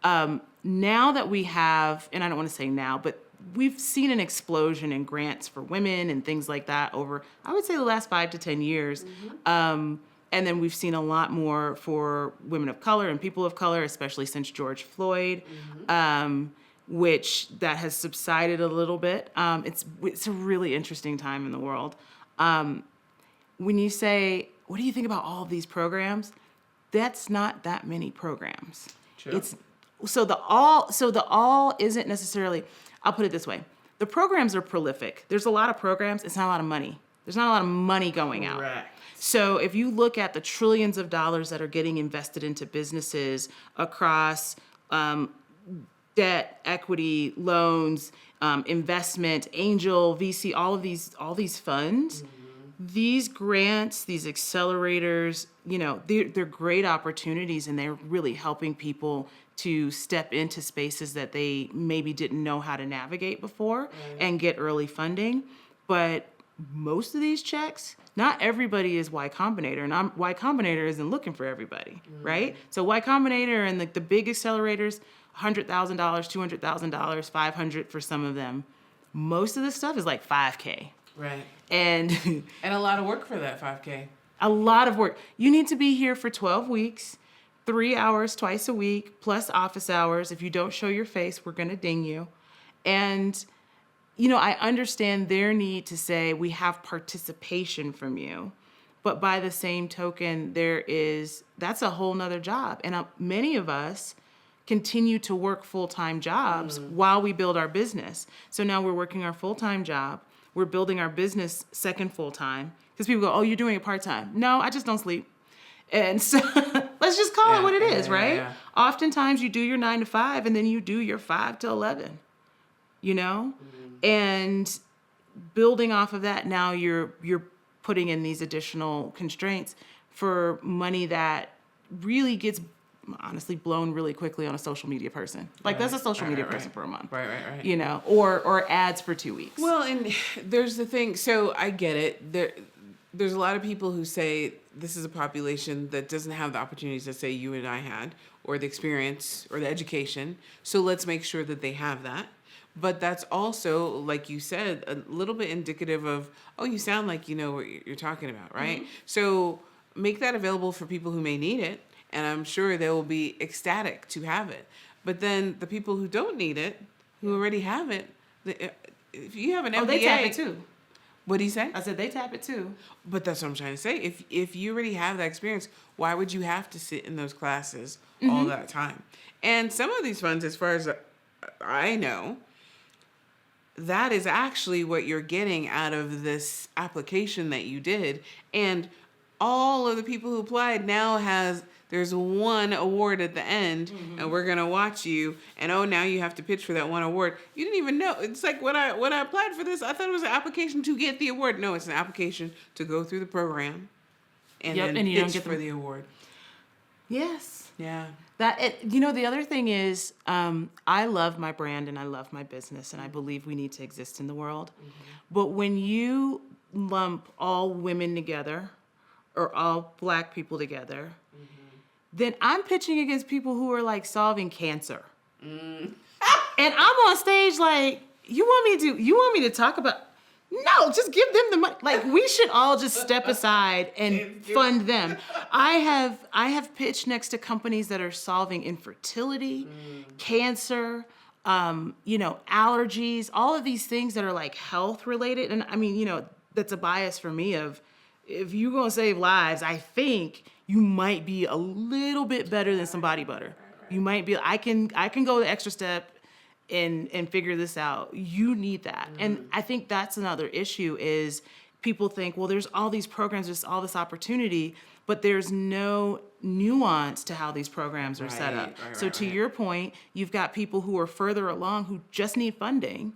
Now that we have, and I don't want to say now, but we've seen an explosion in grants for women and things like that over, I would say, the last 5 to 10 years. And then we've seen a lot more for women of color and people of color, especially since George Floyd, which that has subsided a little bit. It's a really interesting time in the world. When you say, what do you think about all of these programs? That's not that many programs. Sure. The all isn't necessarily, I'll put it this way. The programs are prolific. There's a lot of programs. It's not a lot of money. There's not a lot of money going out. Correct. So if you look at the trillions of dollars that are getting invested into businesses across debt, equity, loans, investment, angel, VC, all these funds, these grants, these accelerators, they're great opportunities and they're really helping people to step into spaces that they maybe didn't know how to navigate before and get early funding. But most of these checks, not everybody is Y Combinator, and Y Combinator isn't looking for everybody, right? So Y Combinator and the big accelerators, $100,000, $200,000, $500 for some of them. Most of this stuff is like $5K. Right. And a lot of work for that $5K. A lot of work. You need to be here for 12 weeks, 3 hours twice a week, plus office hours. If you don't show your face, we're going to ding you. And I understand their need to say we have participation from you, but by the same token, that's a whole nother job. And many of us continue to work full-time jobs while we build our business. So now we're working our full-time job. We're building our business second full-time. Because people go, oh, you're doing it part-time. No, I just don't sleep. And so let's just call it what it is, right? Yeah. Oftentimes you do your 9 to 5 and then you do your 5 to 11, And building off of that, now you're putting in these additional constraints for money that really gets honestly blown really quickly on a social media person. Like that's a social media person for a month. Right. Or ads for 2 weeks. Well, and there's the thing. So I get it. There's a lot of people who say this is a population that doesn't have the opportunities that say you and I had, or the experience, or the education. So let's make sure that they have that. But that's also, like you said, a little bit indicative of, oh, you sound like you know what you're talking about, right? So make that available for people who may need it, and I'm sure they will be ecstatic to have it. But then the people who don't need it, who already have it, if you have an MBA... Oh, they tap it too. What do you say? I said they tap it too. But that's what I'm trying to say. If you already have that experience, why would you have to sit in those classes all that time? And some of these funds, as far as I know, that is actually what you're getting out of this application that you did. And all of the people who applied now there's one award at the end, and we're gonna watch you. And now you have to pitch for that one award. You didn't even know. It's like when I applied for this, I thought it was an application to get the award. No, it's an application to go through the program, and then and you pitch don't get for the award. Yes. Yeah. The other thing is, I love my brand and I love my business, and I believe we need to exist in the world. But when you lump all women together or all Black people together, then I'm pitching against people who are like solving cancer. And I'm on stage like, you want me to talk about, no, just give them the money. Like, we should all just step aside and fund them. I have pitched next to companies that are solving infertility, cancer, allergies, all of these things that are like health related. And I mean, that's a bias for me of, if you're gonna save lives, I think you might be a little bit better than some body butter. You might be, I can go the extra step and figure this out. You need that. And I think that's another issue is people think, well, there's all these programs, there's all this opportunity, but there's no nuance to how these programs are set up. So to your point, you've got people who are further along who just need funding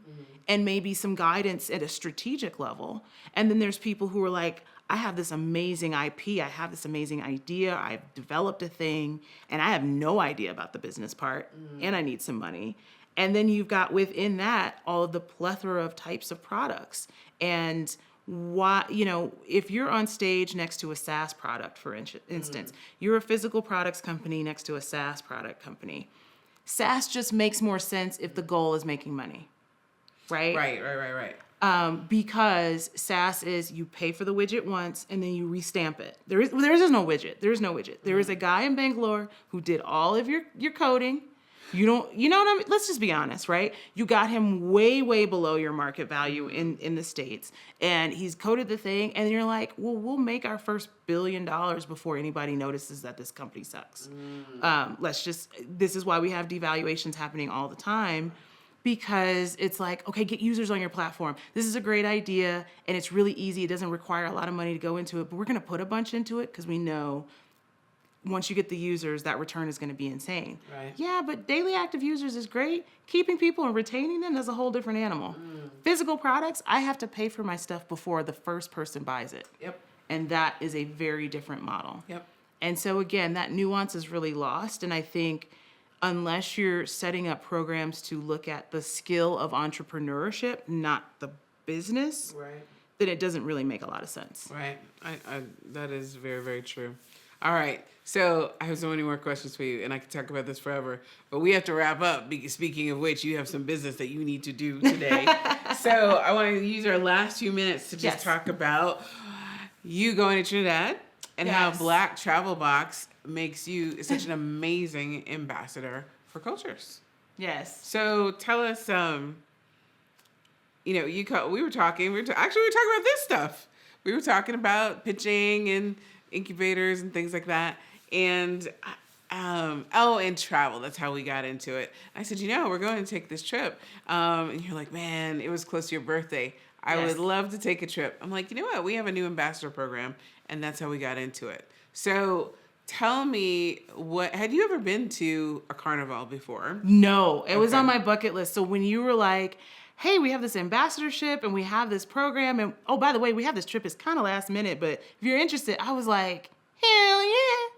and maybe some guidance at a strategic level. And then there's people who are like, I have this amazing IP, I have this amazing idea, I've developed a thing, and I have no idea about the business part, and I need some money. And then you've got within that all of the plethora of types of products. And why, if you're on stage next to a SaaS product, for instance, you're a physical products company next to a SaaS product company. SaaS just makes more sense if the goal is making money, right? Right. Because SaaS is you pay for the widget once and then you restamp it. There is no widget. There is no widget. There is a guy in Bangalore who did all of your coding. You know what I mean? Let's just be honest, right? You got him way, way below your market value in the States. And he's coded the thing, and you're like, well, we'll make our first $1 billion before anybody notices that this company sucks. This is why we have devaluations happening all the time, because it's like, okay, get users on your platform. This is a great idea, and it's really easy. It doesn't require a lot of money to go into it, but we're going to put a bunch into it because we know once you get the users, that return is going to be insane. Right. Yeah, but daily active users is great. Keeping people and retaining them is a whole different animal. Physical products, I have to pay for my stuff before the first person buys it. Yep. And that is a very different model. Yep. And so again, that nuance is really lost. And I think unless you're setting up programs to look at the skill of entrepreneurship, not the business, then it doesn't really make a lot of sense. Right. I that is very, very true. All right. So I have so many more questions for you, and I could talk about this forever, but we have to wrap up. Speaking of which, you have some business that you need to do today. So I want to use our last few minutes to just talk about you going to Trinidad and how Black Travel Box makes you such an amazing ambassador for cultures. Yes. So tell us, we were talking about this stuff. We were talking about pitching and incubators and things like that. And, and travel. That's how we got into it. I said, we're going to take this trip. And you're like, man, it was close to your birthday. I would love to take a trip. I'm like, you know what? We have a new ambassador program. And that's how we got into it. So tell me, had you ever been to a carnival before? No, it was on my bucket list. So when you were like, hey, we have this ambassadorship and we have this program. And oh, by the way, we have this trip. It's kind of last minute, but if you're interested, I was like, hell yeah.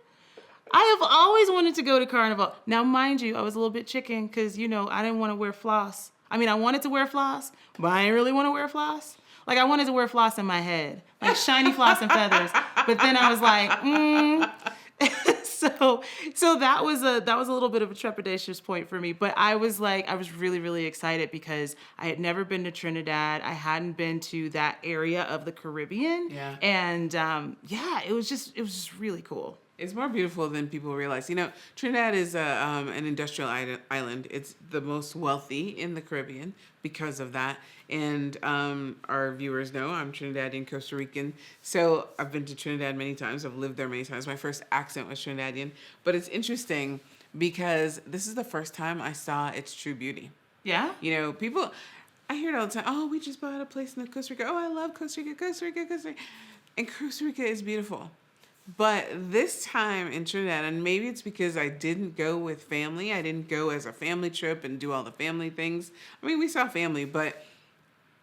I have always wanted to go to Carnival. Now, mind you, I was a little bit chicken because, I didn't want to wear floss. I mean, I wanted to wear floss, but I didn't really want to wear floss. Like, I wanted to wear floss in my head, like shiny floss and feathers. But then I was like, So that was a little bit of a trepidatious point for me. But I was really, really excited because I had never been to Trinidad. I hadn't been to that area of the Caribbean. Yeah. And it was just really cool. It's more beautiful than people realize. Trinidad is an industrial island. It's the most wealthy in the Caribbean because of that. And our viewers know I'm Trinidadian, Costa Rican. So I've been to Trinidad many times. I've lived there many times. My first accent was Trinidadian. But it's interesting because this is the first time I saw its true beauty. Yeah? I hear it all the time. Oh, we just bought a place in Costa Rica. Oh, I love Costa Rica, Costa Rica, Costa Rica. And Costa Rica is beautiful. But this time in Trinidad, and maybe it's because I didn't go with family. I didn't go as a family trip and do all the family things. I mean, we saw family, but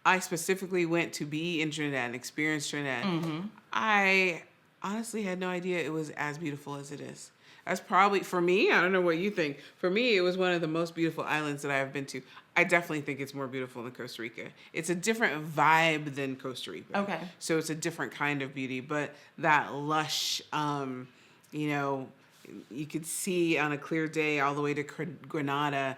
I specifically went to be in Trinidad and experience Trinidad. Mm-hmm. I honestly had no idea it was as beautiful as it is. That's probably, for me, I don't know what you think. For me, it was one of the most beautiful islands that I have been to. I definitely think it's more beautiful than Costa Rica. It's a different vibe than Costa Rica. Okay. So it's a different kind of beauty, but that lush, you know, you could see on a clear day all the way to Granada,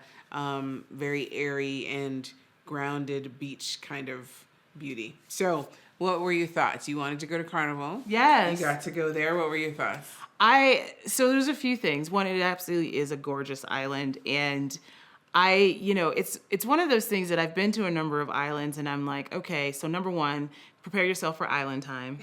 very airy and grounded beach kind of beauty. So what were your thoughts? You wanted to go to Carnival. Yes. You got to go there. What were your thoughts? So there's a few things. One, it absolutely is a gorgeous island. And it's one of those things that I've been to a number of islands and I'm like, okay, so number one, prepare yourself for island time.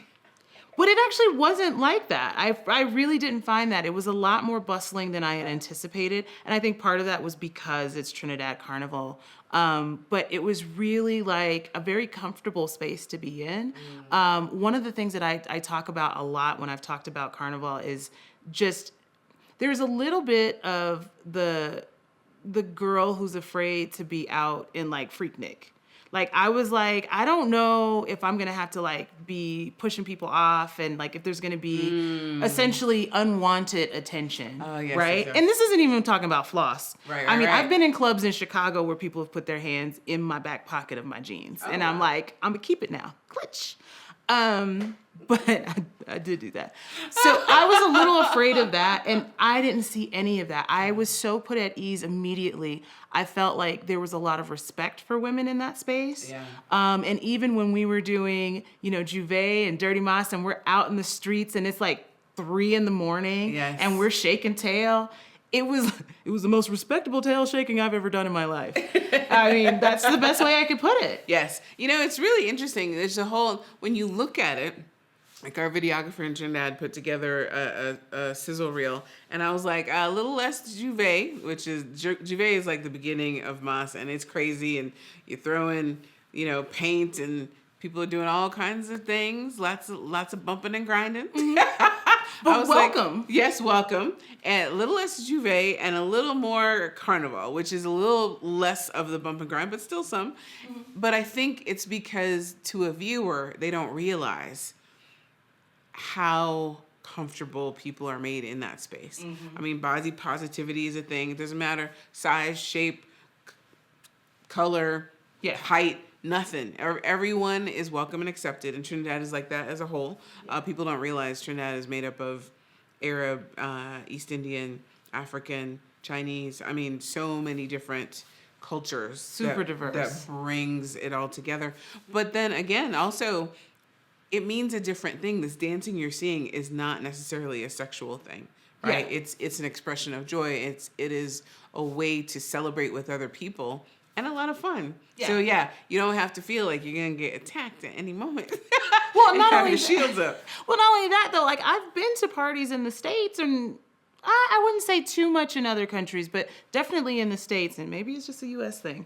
But it actually wasn't like that. I really didn't find that. It was a lot more bustling than I had anticipated. And I think part of that was because it's Trinidad Carnival. But it was really like a very comfortable space to be in. One of the things that I talk about a lot when I've talked about Carnival is just, there's a little bit of the girl who's afraid to be out in like Freaknik. Like, I was like, I don't know if I'm going to have to, like, be pushing people off and, like, if there's going to be essentially unwanted attention, right? Yes. And this isn't even talking about floss. Right, I mean, I've been in clubs in Chicago where people have put their hands in my back pocket of my jeans. And I'm like, I'm going to keep it now. Clutch. But I did do that. So I was a little afraid of that, and I didn't see any of that. I was so put at ease immediately. I felt like there was a lot of respect for women in that space. Yeah. And even when we were doing, Juve and Dirty Mas, and we're out in the streets, and it's like 3 a.m, yes, and we're shaking tail. It was the most respectable tail shaking I've ever done in my life. I mean, that's the best way I could put it. Yes. It's really interesting. There's when you look at it, like our videographer in Trinidad put together a sizzle reel, and I was like, a little less Juve, which is, Juve is like the beginning of Mas, and it's crazy, and you throw in, paint, and people are doing all kinds of things, lots of bumping and grinding. Mm-hmm. But welcome. Like, yes, welcome. And a little less Juve and a little more Carnival, which is a little less of the bump and grind, but still some. Mm-hmm. But I think it's because to a viewer, they don't realize how comfortable people are made in that space. Mm-hmm. I mean, body positivity is a thing. It doesn't matter size, shape, color, height, nothing. Everyone is welcome and accepted, and Trinidad is like that as a whole. People don't realize Trinidad is made up of Arab, East Indian, African, Chinese. I mean, so many different cultures. Super diverse. That brings it all together. But then again, also, it means a different thing. This dancing you're seeing is not necessarily a sexual thing, right? Yeah. It's an expression of joy. It is a way to celebrate with other people and a lot of fun. Yeah. So you don't have to feel like you're gonna get attacked at any moment. Well, not only your shields up. Well, not only that though. Like, I've been to parties in the States, and I wouldn't say too much in other countries, but definitely in the States, and maybe it's just a U.S. thing,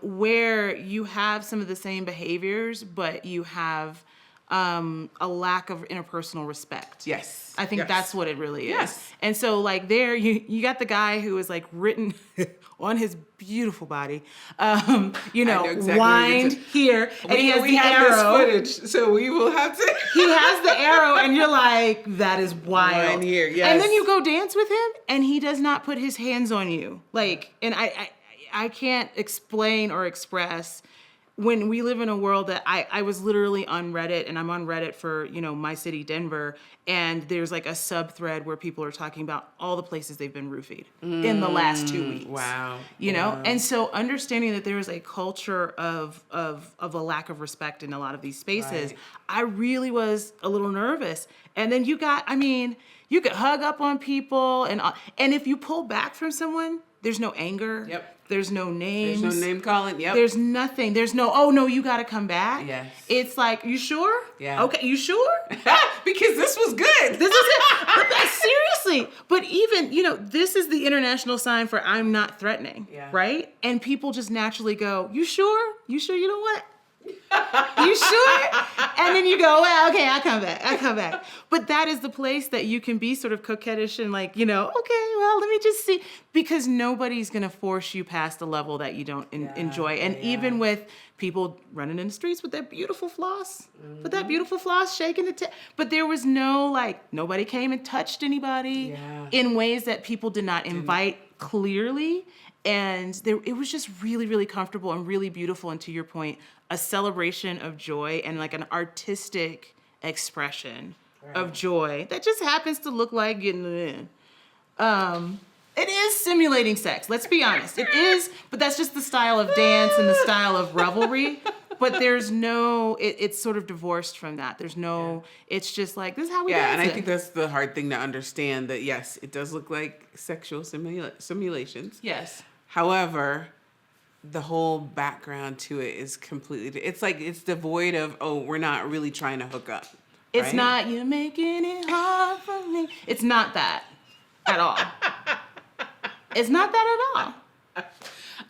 where you have some of the same behaviors, but you have a lack of interpersonal respect. Yes. I think that's what it really is. Yes. And so, like, there you got the guy who is like written on his beautiful body, exactly wind here, and he has the arrow. This footage, so we will have to. He has the arrow, and you're like, that is wild. Wind here, yes. And then you go dance with him, and he does not put his hands on you. Like, and I can't explain or express. When we live in a world that I was literally on Reddit, and I'm on Reddit for, my city, Denver, and there's like a sub-thread where people are talking about all the places they've been roofied in the last 2 weeks. Wow. Wow. And so understanding that there is a culture of a lack of respect in a lot of these spaces, right. I really was a little nervous. And then you could hug up on people, and if you pull back from someone, There's no anger. Yep. There's no names. There's no name calling. Yep. There's nothing. There's no, oh no, you got to come back. Yes. It's like, you sure? Yeah. Okay, you sure? Because this was good. This is it. But seriously. But even, this is the international sign for I'm not threatening. Yeah. Right? And people just naturally go, you sure? You sure you don't want it? You sure? And then you go, well, okay, I'll come back. But that is the place that you can be sort of coquettish and like, okay, well, let me just see. Because nobody's going to force you past the level that you don't enjoy. And even with people running in the streets with their beautiful floss, shaking the but there was no, nobody came and touched anybody in ways that people did not invite clearly. And it was just really, really comfortable and really beautiful. And to your point, a celebration of joy and like an artistic expression of joy that just happens to look like getting it in. It is simulating sex. Let's be honest. It is, but that's just the style of dance and the style of revelry. But there's no, it's sort of divorced from that. There's no, it's just like, this is how we dance. Yeah, and I think that's the hard thing to understand, that yes, it does look like sexual simulations. Yes. However, the whole background to it is completely, it's devoid of, we're not really trying to hook up. It's right? not, you're making it hard for me. It's not that at all. It's not that at all.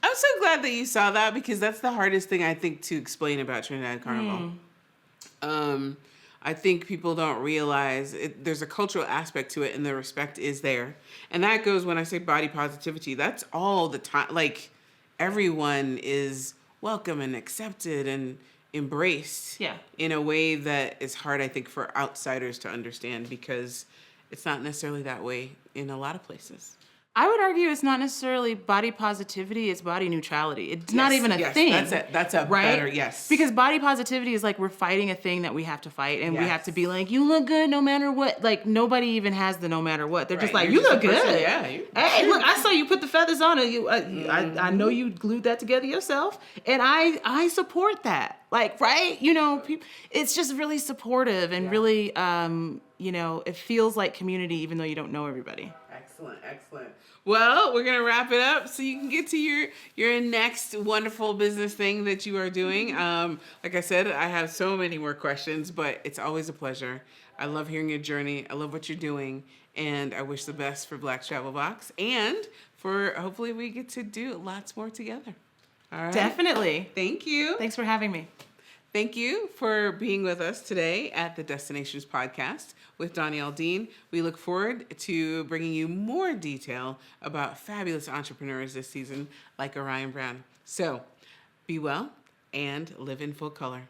I'm so glad that you saw that, because that's the hardest thing I think to explain about Trinidad Carnival. I think people don't realize there's a cultural aspect to it, and the respect is there. And that goes, when I say body positivity, that's all the time. Like, everyone is welcome and accepted and embraced in a way that is hard, I think, for outsiders to understand, because it's not necessarily that way in a lot of places. I would argue it's not necessarily body positivity, it's body neutrality. It's not even a thing. That's a right? better, yes. Because body positivity is like we're fighting a thing that we have to fight, and we have to be like, you look good no matter what. Like, nobody even has the no matter what. They're just like, you look good. Hey, look, I saw you put the feathers on it. I know you glued that together yourself, and I support that. Like, right? People, it's just really supportive and really, it feels like community even though you don't know everybody. Excellent. Well, we're going to wrap it up so you can get to your next wonderful business thing that you are doing. Like I said, I have so many more questions, but it's always a pleasure. I love hearing your journey. I love what you're doing. And I wish the best for Black Travel Box, and for hopefully we get to do lots more together. All right. Definitely. Thank you. Thanks for having me. Thank you for being with us today at the Destinations Podcast with Doni Aldine. We look forward to bringing you more detail about fabulous entrepreneurs this season, like Orion Brown. So, be well and live in full color.